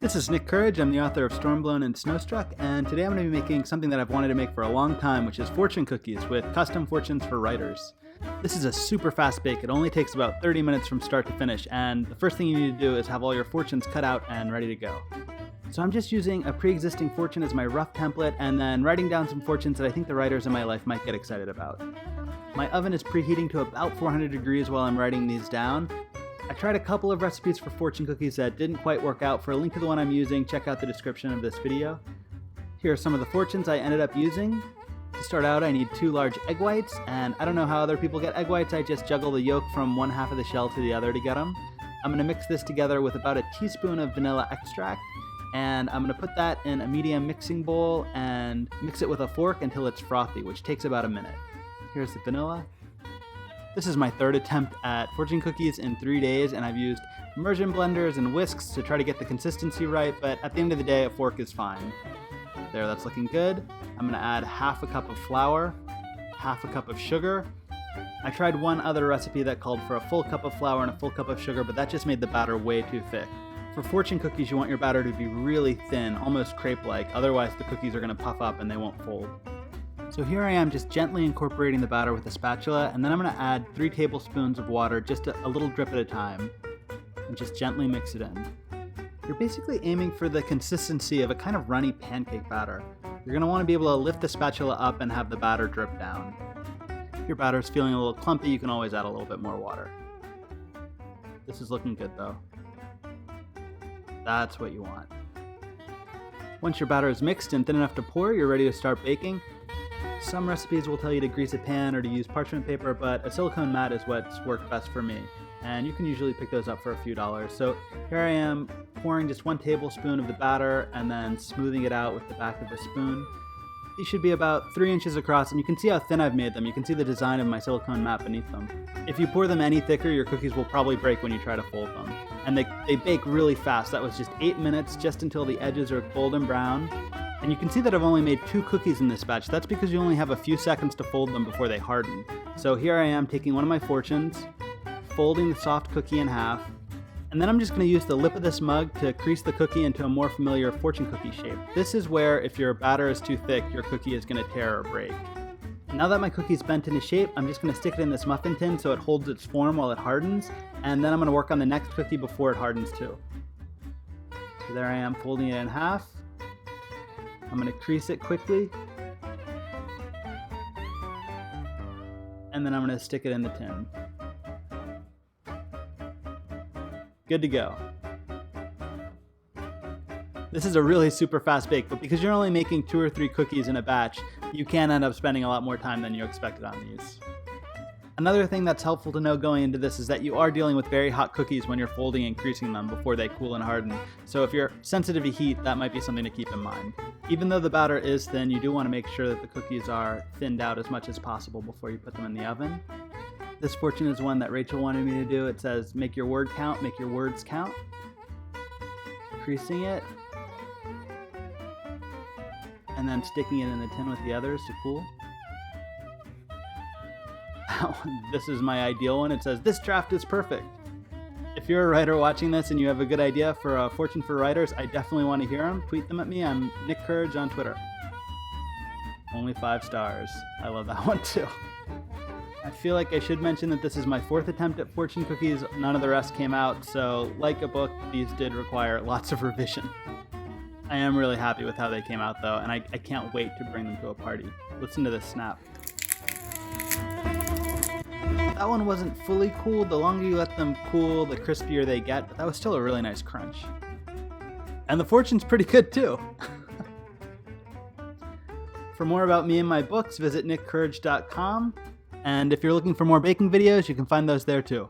This is Nick Courage. I'm the author of Stormblown and Snowstruck, and today I'm going to be making something that I've wanted to make for a long time, which is fortune cookies with custom fortunes for writers. This is a super fast bake. It only takes about 30 minutes from start to finish, and the first thing you need to do is have all your fortunes cut out and ready to go. So I'm just using a pre-existing fortune as my rough template, and then writing down some fortunes that I think the writers in my life might get excited about. My oven is preheating to about 400 degrees while I'm writing these down. I tried a couple of recipes for fortune cookies that didn't quite work out. For a link to the one I'm using, check out the description of this video. Here are some of the fortunes I ended up using. To start out, I need 2 large egg whites, and I don't know how other people get egg whites. I just juggle the yolk from one half of the shell to the other to get them. I'm going to mix this together with about a teaspoon of vanilla extract, and I'm going to put that in a medium mixing bowl and mix it with a fork until it's frothy, which takes about a minute. Here's the vanilla. This is my third attempt at fortune cookies in 3 days, and I've used immersion blenders and whisks to try to get the consistency right, but at the end of the day, a fork is fine. There, that's looking good. I'm gonna add half a cup of flour, half a cup of sugar. I tried one other recipe that called for a full cup of flour and a full cup of sugar, but that just made the batter way too thick. For fortune cookies, you want your batter to be really thin, almost crepe-like, otherwise the cookies are gonna puff up and they won't fold. So here I am just gently incorporating the batter with a spatula, and then I'm going to add 3 tablespoons of water, just a little drip at a time, and just gently mix it in. You're basically aiming for the consistency of a kind of runny pancake batter. You're going to want to be able to lift the spatula up and have the batter drip down. If your batter is feeling a little clumpy, you can always add a little bit more water. This is looking good though. That's what you want. Once your batter is mixed and thin enough to pour, you're ready to start baking. Some recipes will tell you to grease a pan or to use parchment paper, but a silicone mat is what's worked best for me. And you can usually pick those up for a few dollars. So here I am pouring just 1 tablespoon of the batter and then smoothing it out with the back of the spoon. These should be about 3 inches across, and you can see how thin I've made them. You can see the design of my silicone mat beneath them. If you pour them any thicker, your cookies will probably break when you try to fold them. And they bake really fast. That was just 8 minutes, just until the edges are golden brown. And you can see that I've only made 2 cookies in this batch. That's because you only have a few seconds to fold them before they harden. So here I am taking one of my fortunes, folding the soft cookie in half, and then I'm just going to use the lip of this mug to crease the cookie into a more familiar fortune cookie shape. This is where, if your batter is too thick, your cookie is going to tear or break. Now that my cookie's bent into shape, I'm just going to stick it in this muffin tin so it holds its form while it hardens, and then I'm going to work on the next cookie before it hardens too. So there I am folding it in half. I'm going to crease it quickly, and then I'm going to stick it in the tin. Good to go. This is a really super fast bake, but because you're only making 2 or 3 cookies in a batch, you can end up spending a lot more time than you expected on these. Another thing that's helpful to know going into this is that you are dealing with very hot cookies when you're folding and creasing them before they cool and harden. So if you're sensitive to heat, that might be something to keep in mind. Even though the batter is thin, you do want to make sure that the cookies are thinned out as much as possible before you put them in the oven. This fortune is one that Rachel wanted me to do. It says, make your word count, make your words count. Creasing it, and then sticking it in the tin with the others to cool. This is my ideal one. It says, this draft is perfect. If you're a writer watching this and you have a good idea for a fortune for writers, I definitely want to hear them. Tweet them at me. I'm Nick Courage on Twitter. Only 5 stars. I love that one too. I feel like I should mention that this is my 4th attempt at fortune cookies. None of the rest came out, so like a book, these did require lots of revision. I am really happy with how they came out though, and I can't wait to bring them to a party. Listen to this snap. That one wasn't fully cooled. The longer you let them cool, the crispier they get, but that was still a really nice crunch. And the fortune's pretty good too. For more about me and my books, visit nickcourage.com. And if you're looking for more baking videos, you can find those there too.